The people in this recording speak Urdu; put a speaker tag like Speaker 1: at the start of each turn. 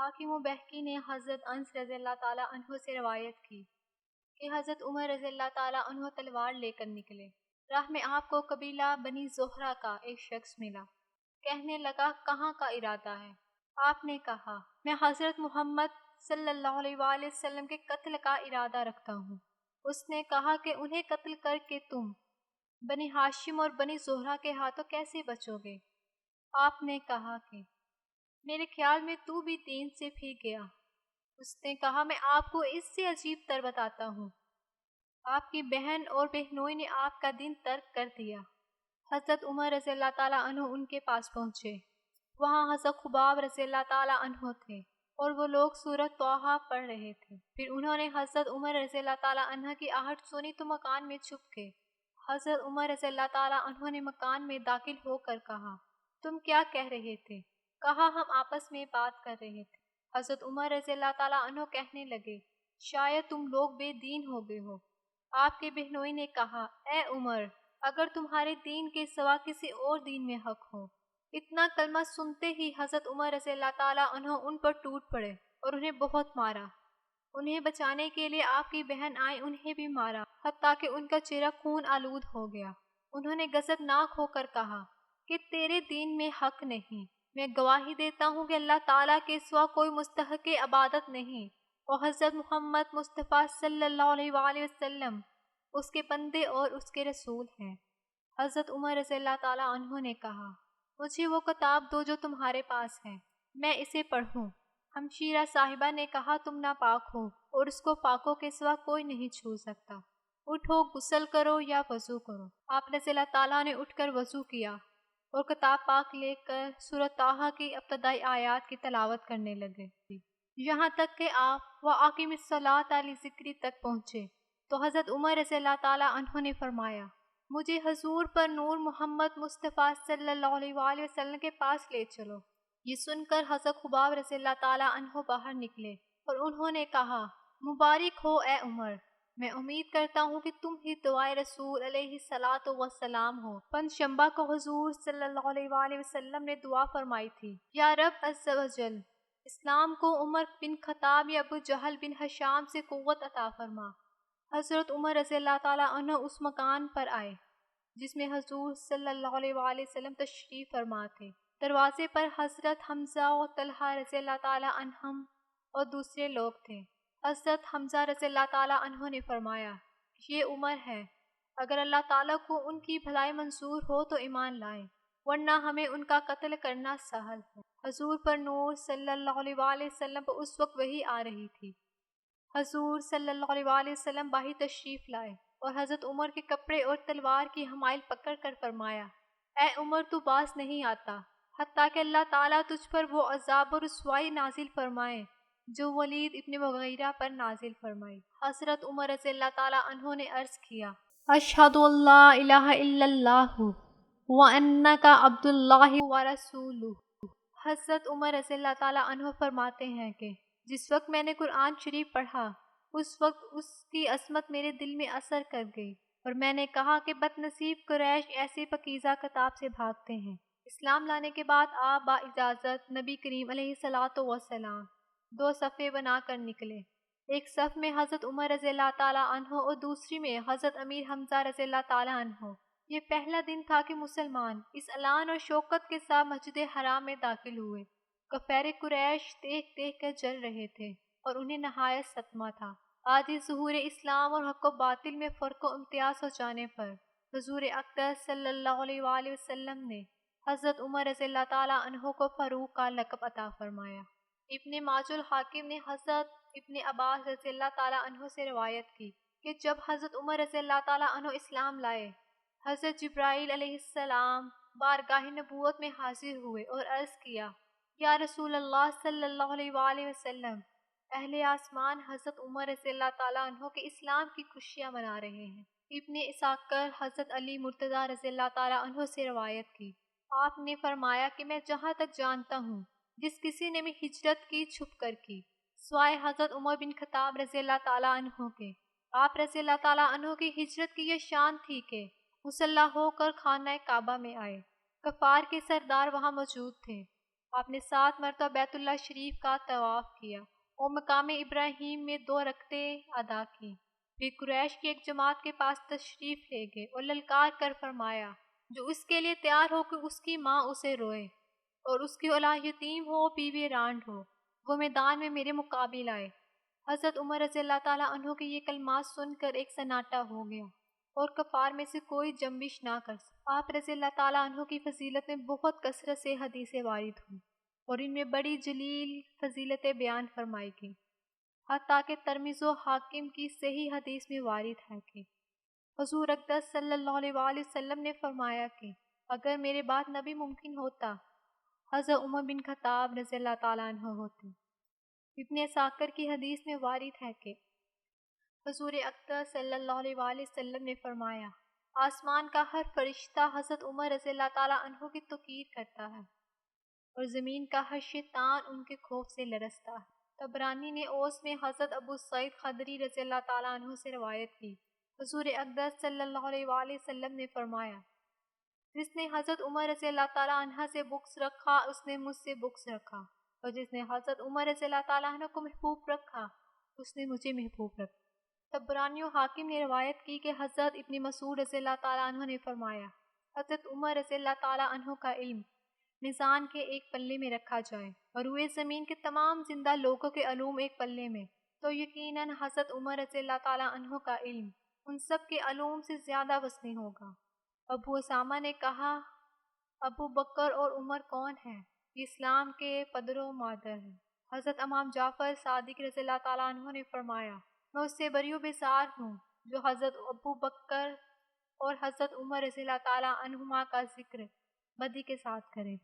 Speaker 1: حاکم و بہقی نے حضرت انس رضی اللہ تعالیٰ عنہ سے روایت کی کہ حضرت عمر رضی اللہ تعالیٰ عنہ تلوار لے کر نکلے۔ راہ میں آپ کو قبیلہ بنی زہرہ کا ایک شخص ملا۔ کہنے لگا کہاں کا ارادہ ہے؟ آپ نے کہا میں حضرت محمد صلی اللہ علیہ وآلہ وسلم کے قتل کا ارادہ رکھتا ہوں۔ اس نے کہا کہ انہیں قتل کر کے تم بنی ہاشم اور بنی زہرہ کے ہاتھوں کیسے بچو گے؟ آپ نے کہا کہ میرے خیال میں تو بھی دین سے پھیک گیا۔ اس نے کہا میں آپ کو اس سے عجیب تر بتاتا ہوں، آپ کی بہن اور بہنوئی نے آپ کا دین ترک کر دیا۔ حضرت عمر رضی اللہ تعالیٰ عنہ ان کے پاس پہنچے۔ وہاں حضرت خباب رضی اللہ تعالیٰ عنہ تھے اور وہ لوگ سورۃ طٰہٰ پڑھ رہے تھے۔ پھر انہوں نے حضرت عمر رضی اللہ تعالیٰ عنہ کی آہٹ سنی تو مکان میں چھپ گئے۔ حضرت عمر رضی اللہ تعالیٰ عنہ نے مکان میں داخل ہو کر کہا تم کیا کہہ رہے تھے؟ کہا ہم آپس میں بات کر رہے تھے۔ حضرت عمر رضی اللہ تعالیٰ عنہ کہنے لگے شاید تم لوگ بے دین ہو گئے ہو۔ آپ کے بہنوئی نے کہا اے عمر، اگر تمہارے دین کے سوا کسی اور دین میں حق ہو۔ اتنا کلمہ سنتے ہی حضرت عمر رضی اللہ تعالیٰ عنہ ان پر ٹوٹ پڑے اور انہیں بہت مارا۔ انہیں بچانے کے لیے آپ کی بہن آئی، انہیں بھی مارا، حتیٰ کہ ان کا چہرہ خون آلود ہو گیا۔ انہوں نے غضبناک ہو کر کہا کہ تیرے دین میں حق نہیں۔ میں گواہی دیتا ہوں کہ اللہ تعالیٰ کے سوا کوئی مستحق عبادت نہیں اور حضرت محمد مصطفیٰ صلی اللہ علیہ وآلہ وسلم اس کے بندے اور اس کے رسول ہیں۔ حضرت عمر رضی اللہ تعالیٰ عنہ نے کہا مجھے وہ کتاب دو جو تمہارے پاس ہے، میں اسے پڑھوں۔ ہمشیرہ صاحبہ نے کہا تم ناپاک ہو اور اس کو پاکوں کے سوا کوئی نہیں چھو سکتا۔ اٹھو، غسل کرو یا وضو کرو۔ آپ رضی اللہ تعالیٰ نے اٹھ کر وضو کیا اور کتاب پاک لے کر سورۃ طٰہٰ کی ابتدائی آیات کی تلاوت کرنے لگے، یہاں تک کہ آپ وَأَقِمِ الصَّلَاةَ لِذِکْرِی تک پہنچے تو حضرت عمر رضی اللہ تعالیٰ عنہ نے فرمایا مجھے حضور پر نور محمد مصطفیٰ صلی اللہ علیہ وآلہ وسلم کے پاس لے چلو۔ یہ سن کر حضرت خباب رضی اللہ تعالیٰ عنہ باہر نکلے اور انہوں نے کہا مبارک ہو اے عمر، میں امید کرتا ہوں کہ تم ہی دعائے رسول علیہ الصلاۃ والسلام ہو۔ پنج شنبہ کو حضور صلی اللہ علیہ وآلہ وسلم نے دعا فرمائی تھی یا رب عز و جل، اسلام کو عمر بن خطاب یا ابو جہل بن ہشام سے قوت عطا فرما۔ حضرت عمر رضی اللہ تعالیٰ عنہ اس مکان پر آئے جس میں حضور صلی اللہ علیہ وآلہ وسلم تشریف فرما تھے۔ دروازے پر حضرت حمزہ و طلحہ رضی اللہ تعالیٰ عنہم اور دوسرے لوگ تھے۔ حضرت حمزہ رضی اللہ تعالیٰ عنہ نے فرمایا یہ عمر ہے، اگر اللہ تعالیٰ کو ان کی بھلائی منظور ہو تو ایمان لائیں، ورنہ ہمیں ان کا قتل کرنا سہل ہے۔ حضور پر نور صلی اللہ علیہ وآلہ وسلم پر اس وقت وحی آ رہی تھی۔ حضور صلی اللہ علیہ وآلہ وسلم باہر تشریف لائے اور حضرت عمر کے کپڑے اور تلوار کی حمائل پکڑ کر فرمایا اے عمر تو باز نہیں آتا حتیٰ کہ اللہ تعالیٰ تجھ پر وہ عذاب و رسوائی نازل فرمائے جو ولید ابن مغیرہ پر نازل فرمائی۔ حضرت عمر رضی اللہ تعالیٰ عنہ نے عرض کیا اشہد ان لا الہ الا اللہ وانک عبد اللہ ورسولہ۔ حضرت عمر رضی اللہ تعالیٰ عنہ فرماتے ہیں کہ جس وقت میں نے قرآن شریف پڑھا اس وقت اس کی عظمت میرے دل میں اثر کر گئی اور میں نے کہا کہ بد نصیب قریش ایسے پاکیزہ کتاب سے بھاگتے ہیں۔ اسلام لانے کے بعد آپ با اجازت نبی کریم علیہ الصلاۃ والسلام دو صفیں بنا کر نکلے، ایک صف میں حضرت عمر رضی اللہ تعالیٰ عنہ اور دوسری میں حضرت امیر حمزہ رضی اللہ تعالیٰ عنہ۔ یہ پہلا دن تھا کہ مسلمان اس اعلان اور شوکت کے ساتھ مسجد حرام میں داخل ہوئے۔ کفار قریش دیکھ دیکھ کر جل رہے تھے اور انہیں نہایت صدمہ تھا۔ آج ظہور اسلام اور حق و باطل میں فرق و امتیاز ہو جانے پر حضور اقدس صلی اللہ علیہ وآلہ وسلم نے حضرت عمر رضی اللہ تعالیٰ عنہ کو فاروق کا لقب عطا فرمایا۔ ابن ماجہ الحاکم نے حضرت ابن عباس رضی اللہ تعالیٰ عنہ سے روایت کی کہ جب حضرت عمر رضی اللہ تعالیٰ عنہ اسلام لائے، حضرت جبرائیل علیہ السلام بارگاہ نبوت میں حاضر ہوئے اور عرض کیا یا رسول اللہ صلی اللہ علیہ وآلہ وسلم، اہل آسمان حضرت عمر رضی اللہ تعالیٰ عنہ کے اسلام کی خوشیاں منا رہے ہیں۔ ابن اسحاق حضرت علی مرتضیٰ رضی اللہ تعالیٰ عنہ سے روایت کی، آپ نے فرمایا کہ میں جہاں تک جانتا ہوں جس کسی نے بھی ہجرت کی چھپ کر کی سوائے حضرت عمر بن خطاب رضی اللہ تعالیٰ عنہ کے، آپ رضی اللہ تعالیٰ عنہ کی ہجرت کی یہ شان تھی کہ مسلح ہو کر خانہ کعبہ میں آئے۔ کفار کے سردار وہاں موجود تھے آپ نے 7 مرتبہ بیت اللہ شریف کا طواف کیا اور مقام ابراہیم میں 2 رکعتیں ادا کی۔ پھر قریش کی ایک جماعت کے پاس تشریف لے گئے اور للکار کر فرمایا، جو اس کے لیے تیار ہو کہ اس کی ماں اسے روئے اور اس کی اولاد یتیم ہو، بیوی رانڈ ہو، وہ میدان میں میرے مقابل آئے۔ حضرت عمر رضی اللہ تعالیٰ عنہ کے یہ کلمات سن کر ایک سناٹا ہو گیا اور کفار میں سے کوئی جنبش نہ کر سکا۔ آپ رضی اللہ تعالیٰ عنہ کی فضیلت میں بہت کثرت سے حدیثیں وارد ہوئی اور ان میں بڑی جلیل فضیلتیں بیان فرمائی گئیں، حتیٰ کہ ترمذی و حاکم کی صحیح حدیث میں وارد ہے کہ حضور اقدس صلی اللہ علیہ وآلہ وسلم نے فرمایا کہ اگر میرے بعد نبی ممکن ہوتا، حضرت عمر بن خطاب رضی اللہ تعالیٰ عنہ ہوتے۔ ابن عساکر کی حدیث میں وارد ہے کہ حضور اقدس صلی اللہ علیہ وآلہ وسلم نے فرمایا، آسمان کا ہر فرشتہ حضرت عمر رضی اللہ تعالیٰ عنہ کی توقیر کرتا ہے اور زمین کا ہر شیطان ان کے خوف سے لرزتا ہے۔ طبرانی نے اوس میں حضرت ابو سعید خدری رضی اللہ تعالیٰ عنہ سے روایت کی، حضور اقدس صلی اللہ علیہ وآلہ وسلم نے فرمایا، جس نے حضرت عمر رضی اللہ تعالیٰ عنہ سے بغض رکھا اس نے مجھ سے بغض رکھا، اور جس نے حضرت عمر رضی اللہ تعالیٰ عنہ کو محبوب رکھا اس نے مجھے محبوب رکھا۔ طبرانی و حاکم نے روایت کی کہ حضرت ابن مسعود رضی اللہ تعالیٰ عنہ نے فرمایا، حضرت عمر رضی اللہ تعالیٰ عنہ کا علم میزان کے ایک پلے میں رکھا جائے اور روئے زمین کے تمام زندہ لوگوں کے علوم ایک پلے میں، تو یقیناً حضرت عمر رضی اللہ تعالیٰ عنہ کا علم ان سب کے علوم سے زیادہ وزنی ہوگا۔ ابو اسامہ نے کہا، ابو بکر اور عمر کون ہیں؟ یہ اسلام کے پدر و مادر ہیں۔ حضرت امام جعفر صادق رضی اللہ تعالیٰ عنہ نے فرمایا، میں اس سے بری و بیزار ہوں جو حضرت ابو بکر اور حضرت عمر رضی اللہ تعالیٰ عنہما کا ذکر بدی کے ساتھ کرے۔